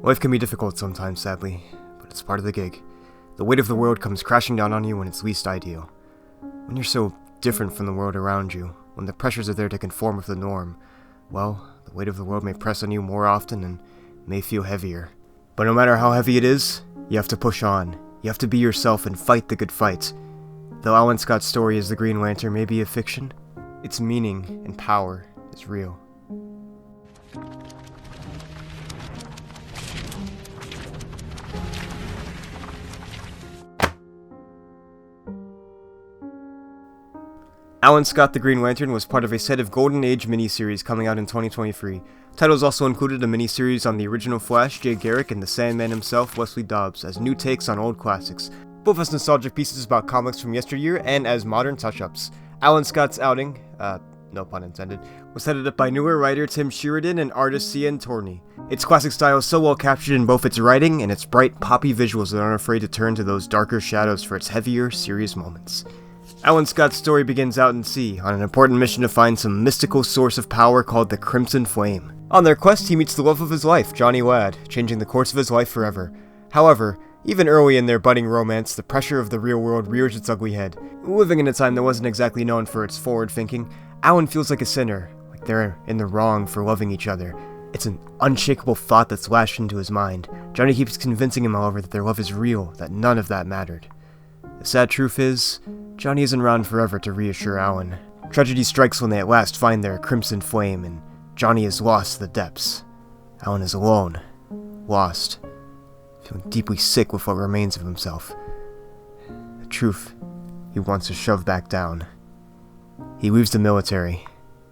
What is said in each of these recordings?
Life can be difficult sometimes, sadly, but it's part of the gig. The weight of the world comes crashing down on you when it's least ideal. When you're so different from the world around you, when the pressures are there to conform with the norm, well, the weight of the world may press on you more often and may feel heavier. But no matter how heavy it is, you have to push on. You have to be yourself and fight the good fight. Though Alan Scott's story as the Green Lantern may be a fiction, its meaning and power is real. Alan Scott the Green Lantern was part of a set of Golden Age miniseries coming out in 2023. Titles also included a miniseries on the original Flash, Jay Garrick, and the Sandman himself, Wesley Dobbs, as new takes on old classics, both as nostalgic pieces about comics from yesteryear and as modern touch-ups. Alan Scott's outing, no pun intended, was headed up by newer writer Tim Sheridan and artist Cian Torney. Its classic style is so well captured in both its writing and its bright, poppy visuals that aren't afraid to turn to those darker shadows for its heavier, serious moments. Alan Scott's story begins out in sea, on an important mission to find some mystical source of power called the Crimson Flame. On their quest, he meets the love of his life, Johnny Ladd, changing the course of his life forever. However, even early in their budding romance, the pressure of the real world rears its ugly head. Living in a time that wasn't exactly known for its forward thinking, Alan feels like a sinner, like they're in the wrong for loving each other. It's an unshakable thought that's lashed into his mind. Johnny keeps convincing him, however, that their love is real, that none of that mattered. The sad truth is, Johnny isn't around forever to reassure Alan. Tragedy strikes when they at last find their Crimson Flame, and Johnny is lost to the depths. Alan is alone, lost, feeling deeply sick with what remains of himself. The truth he wants to shove back down. He leaves the military,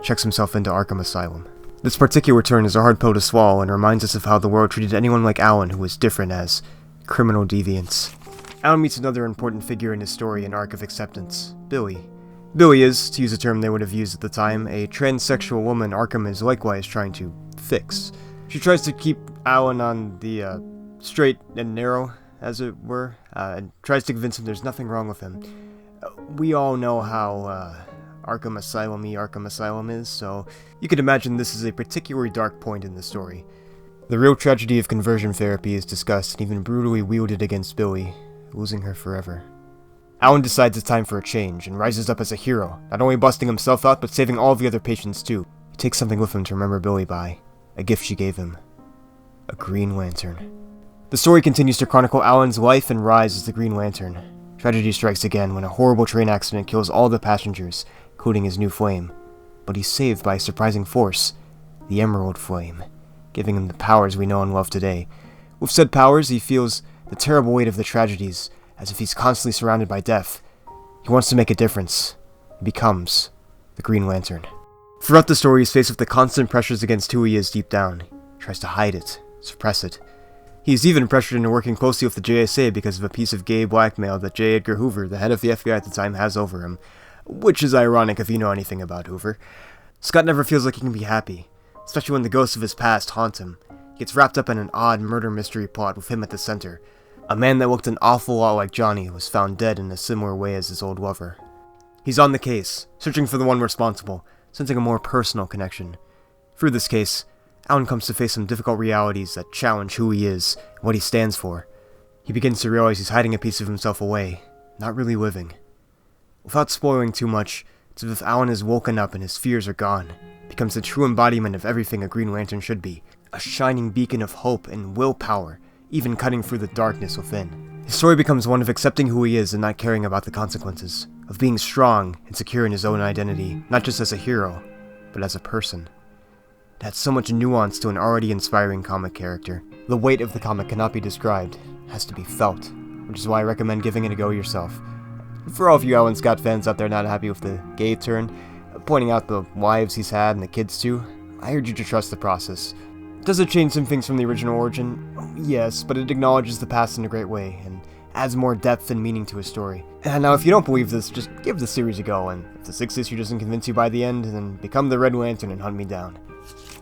checks himself into Arkham Asylum. This particular turn is a hard pill to swallow and reminds us of how the world treated anyone like Alan who was different as criminal deviants. Alan meets another important figure in his story and arc of acceptance, Billy. Billy is, to use a term they would have used at the time, a transsexual woman Arkham is likewise trying to fix. She tries to keep Alan on the straight and narrow, as it were, and tries to convince him there's nothing wrong with him. We all know how Arkham Asylum is, so you could imagine this is a particularly dark point in the story. The real tragedy of conversion therapy is discussed and even brutally wielded against Billy, losing her forever. Alan decides it's time for a change and rises up as a hero, not only busting himself out but saving all of the other patients too. He takes something with him to remember Billy by, a gift she gave him, a Green Lantern. The story continues to chronicle Alan's life and rise as the Green Lantern. Tragedy strikes again when a horrible train accident kills all the passengers, including his new flame. But he's saved by a surprising force, the Emerald Flame, giving him the powers we know and love today. With said powers, he feels the terrible weight of the tragedies, as if he's constantly surrounded by death. He wants to make a difference. He becomes the Green Lantern. Throughout the story, he's faced with the constant pressures against who he is deep down. He tries to hide it, suppress it. He's even pressured into working closely with the JSA because of a piece of gay blackmail that J. Edgar Hoover, the head of the FBI at the time, has over him. Which is ironic if you know anything about Hoover. Scott never feels like he can be happy, especially when the ghosts of his past haunt him. He gets wrapped up in an odd murder mystery plot with him at the center. A man that looked an awful lot like Johnny was found dead in a similar way as his old lover. He's on the case, searching for the one responsible, sensing a more personal connection. Through this case, Alan comes to face some difficult realities that challenge who he is and what he stands for. He begins to realize he's hiding a piece of himself away, not really living. Without spoiling too much, it's as if Alan is woken up and his fears are gone, becomes the true embodiment of everything a Green Lantern should be, a shining beacon of hope and willpower, even cutting through the darkness within. His story becomes one of accepting who he is and not caring about the consequences, of being strong and secure in his own identity, not just as a hero, but as a person. It adds so much nuance to an already inspiring comic character. The weight of the comic cannot be described, it has to be felt, which is why I recommend giving it a go yourself. For all of you Alan Scott fans out there not happy with the gay turn, pointing out the wives he's had and the kids too, I urge you to trust the process. Does it change some things from the original origin? Yes, but it acknowledges the past in a great way, and adds more depth and meaning to his story. And now if you don't believe this, just give the series a go, and if the 6th issue doesn't convince you by the end, then become the Red Lantern and hunt me down.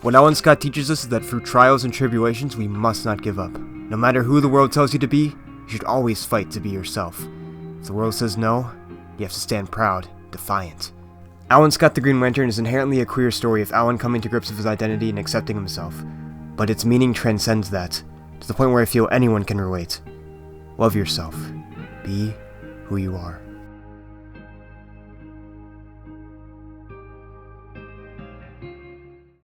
What Alan Scott teaches us is that through trials and tribulations, we must not give up. No matter who the world tells you to be, you should always fight to be yourself. If the world says no, you have to stand proud, defiant. Alan Scott the Green Lantern is inherently a queer story of Alan coming to grips with his identity and accepting himself. But its meaning transcends that. To to the point where I feel anyone can relate. Love yourself. Be who you are.